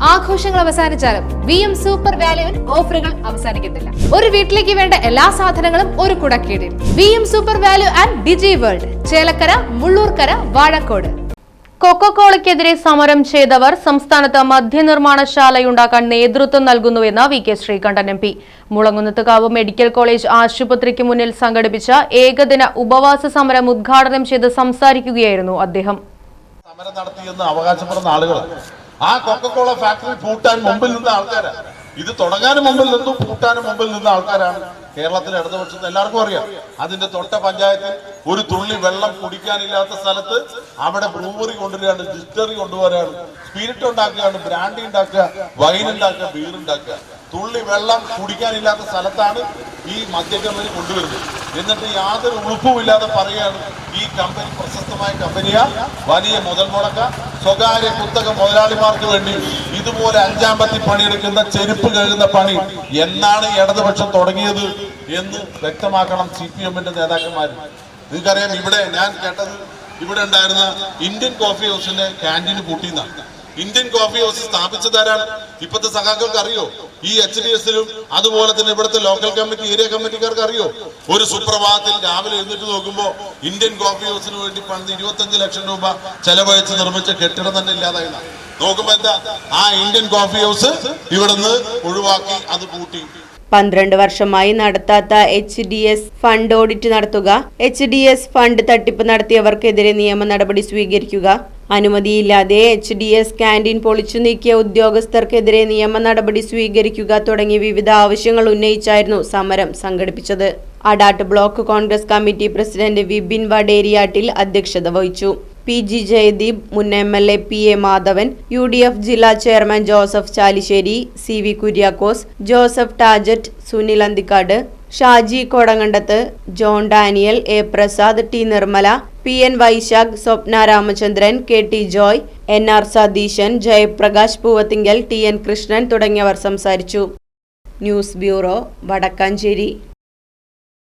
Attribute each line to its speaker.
Speaker 1: ആഘോഷങ്ങൾ അവസാനിച്ചാലും VM super വാല്യുവിൽ ഓഫറുകൾ അവസാനിക്കുന്നില്ല. ഒരു വീട്ടിലേക്ക് വേണ്ട എല്ലാ സാധനങ്ങളും ഒരു കുടക്കീഴിൽ. VM Super Value and Digi World, Chelakkara, Mullurkara, Vazhakkode. കൊക്കോകോളയ്ക്കെതിരെ സമരം ചെയ്തവർ സംസ്ഥാനത്ത് മദ്യനിർമ്മാണശാലയുണ്ടാക്കാൻ നേതൃത്വം നൽകുന്നുവെന്ന് VK Sreekandan MP. Mulankunnathukavu medical college ആശുപത്രിക്ക് മുന്നിൽ സംഘടിപ്പിച്ച ഏകദിന ഉപവാസ സമരം ഉദ്ഘാടനം ചെയ്ത് സംസാരിക്കുകയായിരുന്നു അദ്ദേഹം.
Speaker 2: സമരം നടത്തിയെന്ന് അവകാശപ്പെടുന്ന ആളുകൾ ആ കൊക്കോകോള ഫാക്ടറി പൂട്ടാൻ മുമ്പിൽ നിന്ന ആൾക്കാരാണ്. ഇത് തുടങ്ങാനും മുമ്പിൽ നിന്നും പൂട്ടാനും മുമ്പിൽ നിന്ന ആൾക്കാരാണ് കേരളത്തിലെ ഇടതുപക്ഷത്ത് എല്ലാവർക്കും അറിയാം. അതിന്റെ തൊട്ട പഞ്ചായത്തിൽ ഒരു തുള്ളി വെള്ളം കുടിക്കാനില്ലാത്ത സ്ഥലത്ത് അവിടെ ബ്രൂവറി കൊണ്ടുവരികയാണ്, ഡിസ്റ്റിലറി കൊണ്ടുവരികയാണ്, സ്പിരിറ്റ് ഉണ്ടാക്കുകയാണ്, ബ്രാൻഡി ഉണ്ടാക്കുക, വൈൻ ഉണ്ടാക്കുക, ബീർ ഉണ്ടാക്കുക. തുള്ളി വെള്ളം കുടിക്കാനില്ലാത്ത സ്ഥലത്താണ് ഈ മദ്യക്കമ്പനി കൊണ്ടുവരുന്നത്. എന്നിട്ട് യാതൊരു ഉളുപ്പുമില്ലാതെ പറയുകയാണ് ഈ കമ്പനി പ്രശസ്തമായ കമ്പനിയാ, വലിയ മുതൽ മുടക്ക, സ്വകാര്യ കുത്തക മുതലാളിമാർക്ക് വേണ്ടി ഇതുപോലെ അഞ്ചാമ്പത്തി പണിയെടുക്കുന്ന ചെരുപ്പ് കഴുകുന്ന പണി എന്നാണ് ഇടതുപക്ഷം തുടങ്ങിയത് എന്ന് വ്യക്തമാക്കണം CPM-ന്റെ നേതാക്കന്മാർ. നിങ്ങൾക്കറിയാം, ഇവിടെ ഞാൻ കേട്ടത് ഇവിടെ ഉണ്ടായിരുന്ന ഇന്ത്യൻ കോഫി ഹൗസിന്റെ ക്യാൻറ്റീൻ പൂട്ടിയെന്നാണ്. ഇന്ത്യൻ കോഫി ഹൗസ് സ്ഥാപിച്ചതാരാണ്? ഇപ്പോഴത്തെ സഖാക്കൾക്ക് അറിയോ? ഈ HDS-ലും അതുപോലെ തന്നെ ഇവിടുത്തെ ലോക്കൽ കമ്മിറ്റി, ഏരിയ കമ്മിറ്റിക്കാർക്ക് അറിയോ? ഒരു സുപ്രഭാതത്തിൽ രാവിലെ എഴുന്നേറ്റ് നോക്കുമ്പോ ഇന്ത്യൻ കോഫി ഹൗസിന് വേണ്ടി പണിത് 25 ലക്ഷം രൂപ ചെലവഴിച്ച് നിർമ്മിച്ച കെട്ടിടം തന്നെ ഇല്ലാതായി. നോക്കുമ്പോ എന്താ, ആ ഇന്ത്യൻ കോഫി ഹൗസ് ഇവിടുന്ന് ഒഴിവാക്കി, അത് പൂട്ടി.
Speaker 3: 12 വർഷമായി നടത്താത്ത HDS ഫണ്ട് ഓഡിറ്റ് നടത്തുക, HDS ഫണ്ട് തട്ടിപ്പ് നടത്തിയവർക്കെതിരെ നിയമ നടപടി സ്വീകരിക്കുക, അനുമതിയില്ലാതെ HDS ക്യാൻറ്റീൻ പൊളിച്ചു നീക്കിയ ഉദ്യോഗസ്ഥർക്കെതിരെ നിയമ നടപടി സ്വീകരിക്കുക തുടങ്ങിയ വിവിധ ആവശ്യങ്ങൾ ഉന്നയിച്ചായിരുന്നു സമരം സംഘടിപ്പിച്ചത്. Adat block Congress committee president Vipin Vaderiyattil അധ്യക്ഷത വഹിച്ചു. PG ജയദീപ്, മുൻ MLA PA മാധവൻ, UDF ജില്ലാ chairman Joseph Chalissery, CV Kuriakose, Joseph Tajet, Sunil Anthikad, Shaji Kodankandath, John Daniel, A Prasad, T Nirmala, PN Vaisakh, Swapna Ramachandran, KT Joy, NR Satheesan, Jayaprakash Poovathingal, TN Krishnan തുടങ്ങിയവർ സംസാരിച്ചു. News bureau, Vadakkanchery.